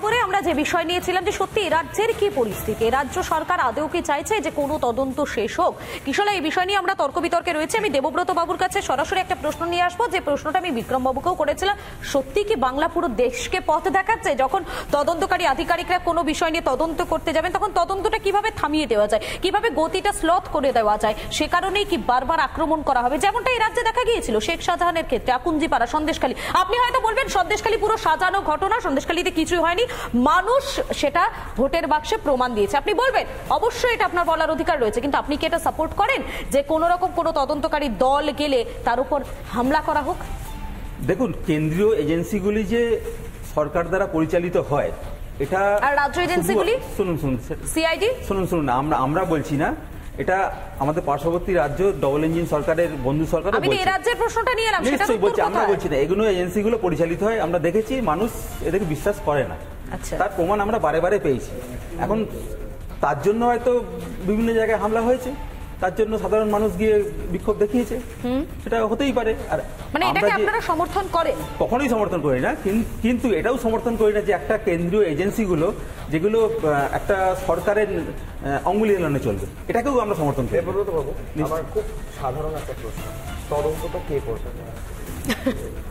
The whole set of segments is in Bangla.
খবরে আমরা যে বিষয় নিয়েছিলাম যে সত্যি রাজ্যের কি পরিস্থিতি, রাজ্য সরকার আদৌ কি চাইছে যে কোনো তদন্ত শেষ হোক? কিশোরা, এই বিষয় নিয়ে আমরা তর্ক বিতর্কে রয়েছে। আমি দেবব্রত বাবুর কাছে সরাসরি একটা প্রশ্ন নিয়ে আসবো, যে প্রশ্নটা আমি বিক্রম বাবুকেও করেছিলাম। সত্যি কি বাংলা পুরো দেশকে পথ দেখাচ্ছে? যখন তদন্তকারী আধিকারিকরা কোনো বিষয় নিয়ে তদন্ত করতে যাবেন, তখন তদন্তটা কিভাবে থামিয়ে দেওয়া যায়, কিভাবে গতিটা স্লথ করে দেওয়া যায়, সে কারণেই কি বারবার আক্রমণ করা হবে? যেমনটা এই রাজ্যে দেখা গিয়েছিল শেখ শাহজাহানের ক্ষেত্রে, আকুঞ্জিপাড়া, সন্দেশখালী। আপনি হয়তো বলবেন সন্দেশখালী পুরো সাজানো ঘটনা, সন্দেশখালীতে কিছুই হয়নি, মানুষ সেটা ভোটের বাক্সে প্রমাণ দিয়েছে। আপনি বলবেন অবশ্যই এটা আপনার বলার অধিকার রয়েছে, কিন্তু আপনি কি এটা সাপোর্ট করেন যে কোন রকম কোনো তদন্তকারী দল গেলে তার উপর হামলা করা হোক? দেখুন, কেন্দ্রীয় এজেন্সিগুলি যে সরকার দ্বারা পরিচালিত হয়, এটা আর রাজ্য এজেন্সিগুলি শুনুন সিআইডি শুনুন আমরা বলছি না, এটা আমাদের পার্শ্ববর্তী রাজ্য ডবল ইঞ্জিন সরকারের বন্ধু সরকার। আমি এই রাজ্যের প্রশ্নটা নিয়ে এলাম, সেটা বলছি, আমরা বলছি না, এগুলো এজেন্সিগুলো পরিচালিত হয়, আমরা দেখেছি, মানুষ এদেরকে বিশ্বাস করে না। আচ্ছা, তার প্রমাণ আমরা বারে বারে পেয়েছি। এখন তার জন্য হয়তো বিভিন্ন জায়গায় হামলা হয়েছে, তার জন্য সাধারণ মানুষ গিয়ে বিক্ষোভ দেখিয়েছে, সেটা হতেই পারে। আর মানে এটাকে আপনারা সমর্থন করেন? কখনোই সমর্থন করি না, কিন্তু এটাও সমর্থন করি না যে একটা কেন্দ্রীয় এজেন্সিগুলো যেগুলো একটা সরকারের অঙ্গুলি এলানো চলবে, এটাকেও আমরা সমর্থন করি। আমার খুব সাধারণ একটা প্রশ্ন, তদন্তটা কে করবে?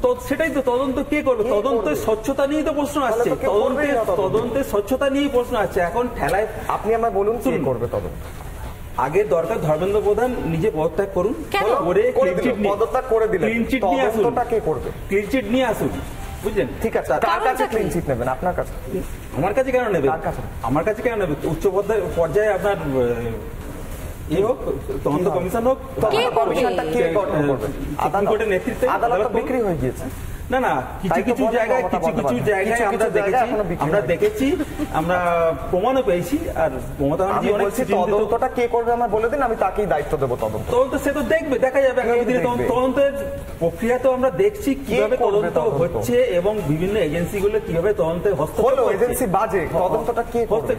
তো সেটাই তো, তদন্ত কে করবে? তদন্তের স্বচ্ছতা নিয়েই তো প্রশ্ন আসছে, তদন্তের স্বচ্ছতা নিয়েই প্রশ্ন আসছে। এখন ঠেলায় আপনি আমায় বলুন কে করবে তদন্ত? আগে দরকার ধর্মেন্দ্র প্রধান নিজে পদত্যাগ করুন, পদত্যাগ করে দিলেন, ক্লিন চিট নিয়ে আসুন। কে করবে? ক্লিন চিট নিয়ে আসুন, বুঝলেন? ঠিক আছে, কার কাছে ক্লিন চিট নেবেন? আপনার কাছে? আমার কাছে কেন নেবে? আমার কাছে কেন নেবে? উচ্চ পর্যায়ে আপনার তদন্ত কমিশন হোক, কোর্টের নেতৃত্বে আদালত বিক্রি হয়ে গিয়েছে। না, কিছু জায়গায় আমরা দেখেছি, আমরা প্রমাণও পেয়েছি। আর মমতা ব্যানার্জি বলছি তদন্তটা কে করবে আমার বলে দিন, আমি তাকেই দায়িত্ব দেবো। তদন্ত সে তো দেখবে, দেখা যাবে আগামী দিনে। তদন্তের প্রক্রিয়া তো আমরা দেখছি কিভাবে তদন্ত হচ্ছে এবং বিভিন্ন এজেন্সিগুলো কিভাবে তদন্তে হস্তক্ষেপ। এজেন্সি বাজে, তদন্তটা কে করবে?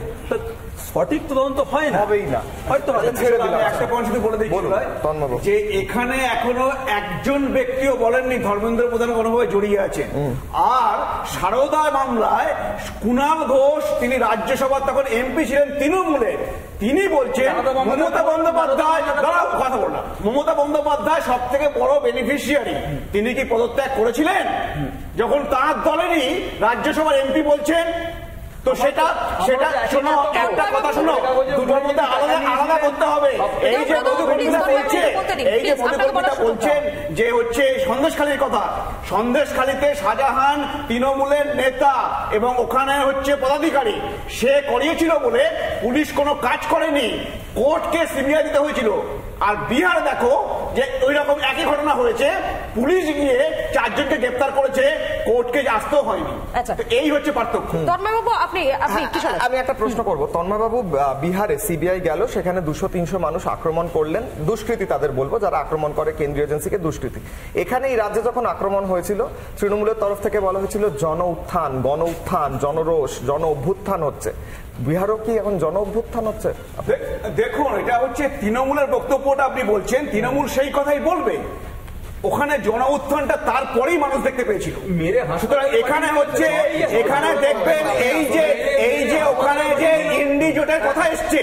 সঠিক তদন্ত হয় না, হবেই না, হয়তো ছেড়ে দিলাম। একটা পয়েন্ট শুধু বলে দিচ্ছি যে এখানে এখনো একজন ব্যক্তিও বলেননি ধর্মেন্দ্র প্রধান কোনোভাবে জড়িয়ে আছেন। আর সারদা মামলায় কুণাল ঘোষ, তিনি রাজ্যসভার তখন এমপি ছিলেন তৃণমূলের, তিনি বলছেন মমতা বন্দ্যোপাধ্যায়, কথা বল না, মমতা বন্দ্যোপাধ্যায় সব থেকে বড় বেনিফিশিয়ারি। তিনি কি পদত্যাগ করেছিলেন যখন তার দলেরই রাজ্যসভার এমপি বলছেন? তো সেটা শোনো, একটা কথা শোনো, দুটোর মধ্যে আলাদা করতে হবে। এই যে মধুকর্মীরা বলছেন যে হচ্ছে সন্দেশখালীর কথা, সন্দেশখালীতে শাহজাহান তৃণমূলের নেতা এবং ওখানে হচ্ছে পদাধিকারী, সে করিয়েছিল বলে পুলিশ কোনো কাজ করেনি, কোর্টকে সিবিআই দিতে হয়েছিল। আর বিহারে দেখো যে ওই রকম একই ঘটনা হয়েছে, পুলিশ গিয়ে 4 জনকে গ্রেফতার করেছে, কোর্টকে আসতেও হয়নি। এই হচ্ছে পার্থক্য। তন্ময়বাবু, আমি একটা প্রশ্ন করবো। তন্ময়বাবু, বিহারে সিবিআই গেল, সেখানে 200-300 মানুষ আক্রমণ করলেন, দুষ্কৃতী তাদের বলবো, যারা আক্রমণ করে কেন্দ্রীয় এজেন্সিকে দুষ্কৃতী। এখানে এই রাজ্যে যখন আক্রমণ হয়েছিল, তৃণমূলের তরফ থেকে বলা হয়েছিল জন উত্থান, গণ উত্থান, জনরোষ, জন অভ্যুত্থান হচ্ছে। বিহারও কি এখন জন অভ্যুত্থান হচ্ছে? দেখুন, এটা হচ্ছে তৃণমূলের বক্তব্যটা আপনি বলছেন, তৃণমূল সেই কথাই বলবে। ওখানে জন উত্থানটা তারপরেই মানুষ দেখতে পেয়েছিল। সুতরাং এখানে হচ্ছে, এখানে দেখবেন এই যে ওখানে যে ইন্ডি জোটের কথা এসছে,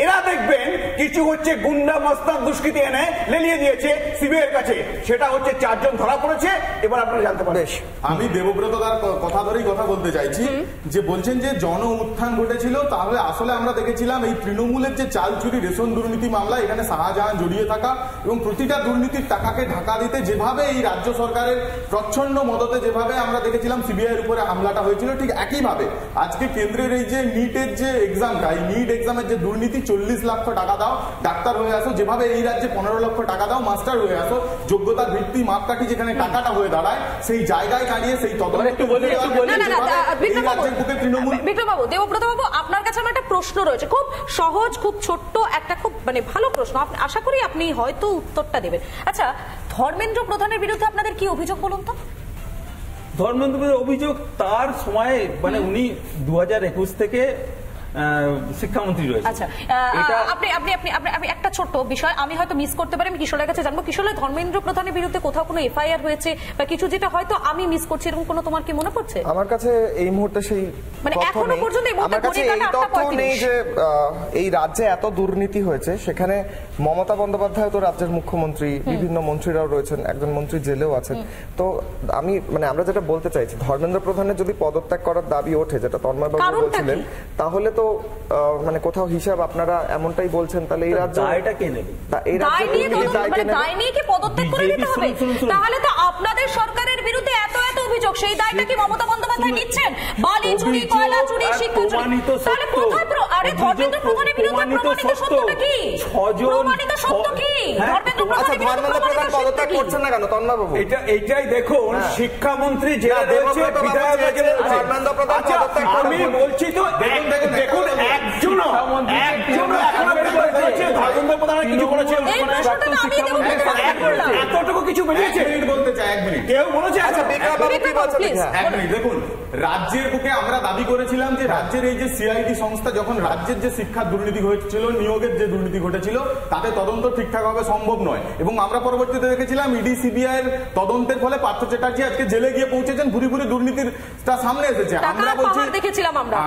এরা দেখবেন কিছু হচ্ছে গুন্ডা মস্তান দুষ্কৃতী এনে লেলিয়ে দিয়েছে সিবিআই এর কাছে, সেটা হচ্ছে 4 জন ধরা পড়েছে। এবার আপনারা জানতে পারেন। আমি দেবব্রত তার কথা ধরেই কথা বলতে চাইছি, যে বলছেন যে জন উত্থান ঘটেছিল, তাহলে আসলে আমরা দেখেছিলাম এই তৃণমূলের যে চাল চুরি, রেশন দুর্নীতি মামলা, এখানে শাহজাহান জড়িয়ে থাকা এবং প্রতিটা দুর্নীতির টাকাকে ঢাকা দিতে যেভাবে এই রাজ্য সরকারের প্রচ্ছন্ন মদতে যেভাবে আমরা দেখেছিলাম সিবিআই এর উপরে হামলাটা হয়েছিল, ঠিক একইভাবে আজকে কেন্দ্রের এই যে নিটের যে এক্সামটা, এই নিট এক্সামের যে দুর্নীতি, 40 লক্ষ টাকা দাও ডাক্তার হয়ে আসো, যেভাবে এই রাজ্যে 15 লক্ষ টাকা দাও মাস্টার হয়ে আসো, যোগ্যতার ভিত্তি মাপকাঠি যেখানে টাকাটা হয়ে দাঁড়ায়, সেই জায়গায় দাঁড়িয়ে সেই বিক্রমবাবু, দেবব্রতবাবু, আপনার কাছে আমার একটা প্রশ্ন রয়েছে, খুব সহজ, খুব ছোট্ট একটা, খুব ভালো প্রশ্ন, আশা করি আপনি হয়তো উত্তরটা দেবেন। আচ্ছা, ধর্মেন্দ্র প্রধানের বিরুদ্ধে আপনাদের কি অভিযোগ বলুন তো? ধর্মেন্দ্র প্রধানের অভিযোগ, তার সময়ে উনি 2021 থেকে শিক্ষামন্ত্রী রয়েছে। আচ্ছা, আপনি আপনি আপনি আপনি একটা ছোট্ট বিষয় আমি হয়তো মিস করতে পারি, আমি কিশোরের কাছে জানবো। কিশোরের ধর্মেন্দ্র প্রধানের বিরুদ্ধে কোথাও কোনো এফআইআর হয়েছে বা কিছু, যেটা হয়তো আমি মিস করছি, এরকম কোনো তোমার কি মনে পড়ছে? আমার কাছে এই মুহূর্তে সেই মানে তথ্য এখনো নেই। পর্যন্ত এই মুহূর্তে আমার কাছে এই তথ্য নেই যে এই রাজ্যে এত দুর্নীতি হয়েছে। সেখানে মমতা বন্দ্যোপাধ্যায় তো রাজ্যের মুখ্যমন্ত্রী, বিভিন্ন মন্ত্রীরাও রয়েছেন, একজন মন্ত্রী জেলেও আছেন। তো আমি মানে আমরা যেটা বলতে চাইছি, ধর্মেন্দ্র প্রধানের যদি পদত্যাগ করার দাবি ওঠে, যেটা তন্ময়বাবু বলছিলেন, তাহলে তো মানে কোথাও হিসাব আপনারা এমনটাই বলছেন, তাহলে এই রাজ্য দায়টা কে নেবে? এই রাজ্যে দায় নিয়ে কি পদত্যাগ করে দিতে হবে? তাহলে তো আপনাদের সরকারের বিরুদ্ধে এত এত অভিযোগ, সেই দায়টা কি মমতা বন্দ্যোপাধ্যায় নিচ্ছেন? বালি চুরি, কয়লা চুরি, শিক্ষা চুরি, তাহলে কোথায় আরে ধর্মেন্দ্র প্রধানের বিরুদ্ধে প্রমাণিত সত্যটা কি? প্রমাণিত সত্য কি? ধর্মেন্দ্র প্রধান পদত্যাগ করছেন না কেন তন্ময়বাবু? এইটাই দেখুন, শিক্ষামন্ত্রী জেলে রয়েছে, বিধায়ক জেলে রয়েছে। আচ্ছা, আমি বলছি তো দেখুন, একজন ধর্মেন্দ্র প্রধান কিছু করেছে, এতটুকু কিছু বেরিয়েছে বলতে চাই 1 মিনিট। কেউ বলেছে? আচ্ছা, এক মিনিট দেখুন, রাজ্যের বুকে আমরা দাবি করেছিলাম যে রাজ্যের এই যে সিআইডি সংস্থা, যখন রাজ্যের যে শিক্ষার দুর্নীতি হয়েছিল, নিয়োগের যে দুর্নীতি ঘটেছিল, তাতে তদন্ত ঠিকঠাক ভাবে সম্ভব নয়। এবং আমরা পরবর্তীতে দেখেছিলাম ইডি সিবিআই এর তদন্তের ফলে পার্থ চ্যাটার্জি আজকে জেলে গিয়ে পৌঁছেছেন, ভুরি ভুরি দুর্নীতিটা সামনে এসেছে।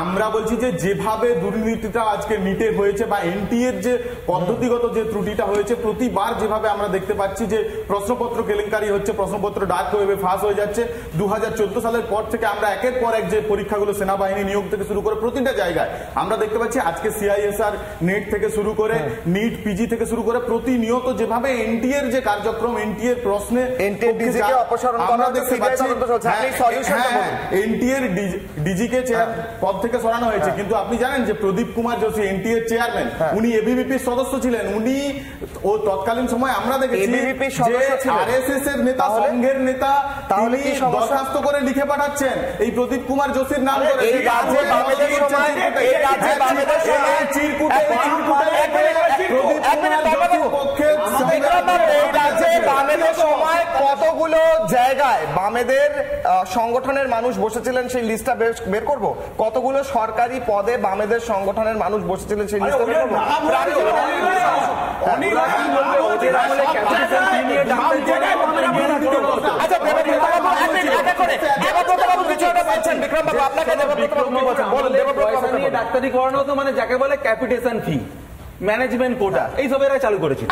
আমরা বলছি যে যেভাবে দুর্নীতিটা আজকে নিটে হয়েছে বা এনটিএর যে পদ্ধতিগত যে ত্রুটিটা হয়েছে, প্রতিবার যেভাবে আমরা দেখতে পাচ্ছি যে প্রশ্নপত্র কেলেঙ্কারি হচ্ছে, প্রশ্নপত্র ডার্ক ওয়েবে ফাঁস হয়ে যাচ্ছে। 2014 সালের পর থেকে আমরা একের পর এক যে পরীক্ষাগুলো সেনাবাহিনী নিয়োগ থেকে শুরু করে প্রতিটা জায়গায় আমরা দেখতে পাচ্ছি, আজকে সিআইএসআর নেট থেকে শুরু করে নিট পিজি থেকে শুরু করে প্রতিনিয়ত যেভাবে এনটিএর যে কার্যক্রম, এনটিএর প্রশ্নে এনটিএর ডিজিকে পদ থেকে সরানো হয়েছে। কিন্তু আপনি জানেন যে প্রদীপ কুমার যোশী এনটিএর চেয়ারম্যান, উনি এবিভিপির সদস্য ছিলেন। উনি ও তৎকালীন সময় আমরা দেখেছি আরএসএস এর নেতা, সংঘের নেতা, তিনি দরখাস্ত করে লিখে পাঠাচ্ছেন এই প্রদীপ কুমার যোশীর নাম করে। এই রাজ্যে বামেদের সময় কতগুলো জায়গায় বামেদের সংগঠনের মানুষ বসেছিলেন সেই লিস্টটা বের করব। কতগুলো সরকারি পদে বামেদের সংগঠনের মানুষ বসেছিলেন সেই লিস্টটা বের করব। ডাক্তারি করানো তো মানে যাকে বলে ক্যাপিটেশন ফি, ম্যানেজমেন্ট কোটা, এইসব এরা চালু করেছে।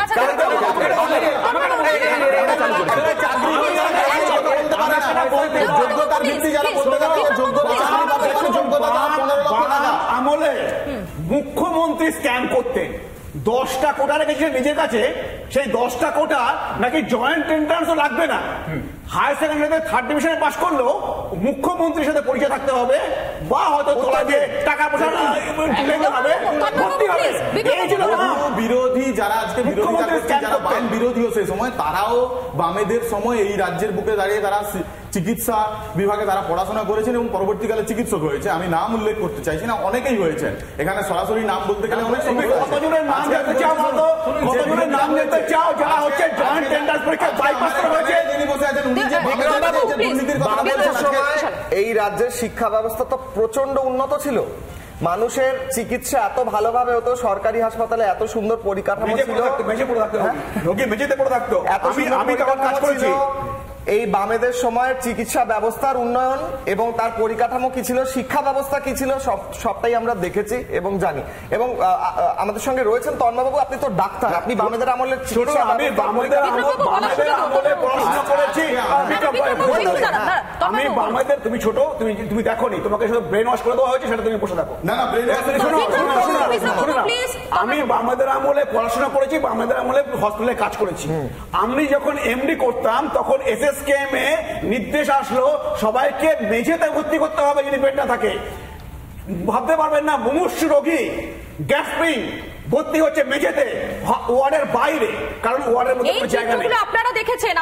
আমলে মুখ্যমন্ত্রী স্ক্যাম করতেন, 10টা কোটা রেখেছিলেন নিজের কাছে। সেই 10টা কোটা নাকি জয়েন্ট এন্ট্রান্সও লাগবে না, হায়ার সেকেন্ডারিতে 3rd ডিভিশনে পাশ করলেও মুখ্যমন্ত্রীর সাথে পরিচয় থাকতে হবে, বা হয়তো টাকা পয়সা বিরোধী যারা আজকে যারা বাম বিরোধীও সেই সময়, তারাও বামেদের সময় এই রাজ্যের বুকে দাঁড়িয়ে তারা চিকিৎসা বিভাগে তারা পড়াশোনা করেছেন এবং পরবর্তীকালে চিকিৎসক হয়েছে। আমি নাম উল্লেখ করতে চাইছি না, অনেকেই হয়েছেন। এখানে সরাসরি নাম বলতে গেলে অনেক এই রাজ্যের শিক্ষা ব্যবস্থা তো প্রচন্ড উন্নত ছিল, মানুষের চিকিৎসা এত ভালোভাবে হতো, সরকারি হাসপাতালে এত সুন্দর পরিকাঠামো ছিল, এই বামেদের সময়ের চিকিৎসা ব্যবস্থার উন্নয়ন এবং তার পরিকাঠামো কি ছিল, শিক্ষা ব্যবস্থা কি ছিল, সবটাই আমরা দেখেছি এবং জানি। এবং আমাদের সঙ্গে রয়েছেন তন্ময়বাবু, আপনি তো ডাক্তার, আপনি বামেদের আমলের তুমি ছোট, তুমি দেখোনি, তোমাকে শুধু ব্রেন ওয়াশ করে দেওয়া হয়েছে, সেটা তুমি বসে দেখো। না, আমি বামেদের আমলে পড়াশোনা করেছি, বামেদের আমলে হসপিটালে কাজ করেছি। আমি যখন এমডি করতাম তখন এসএসকেএম এ নির্দেশ আসলো সবাইকে মেঝেতে ভর্তি করতে হবে যদি বেড না থাকে। ভাবতে পারবেন না, মুমূর্ষু রোগী গ্যাস্ট্রিং ভর্তি হচ্ছে মেঝেতে, ওয়ার্ডের বাইরে, কারণ ওয়ার্ডের মধ্যে জায়গা নেই। আপনারা দেখেছেন।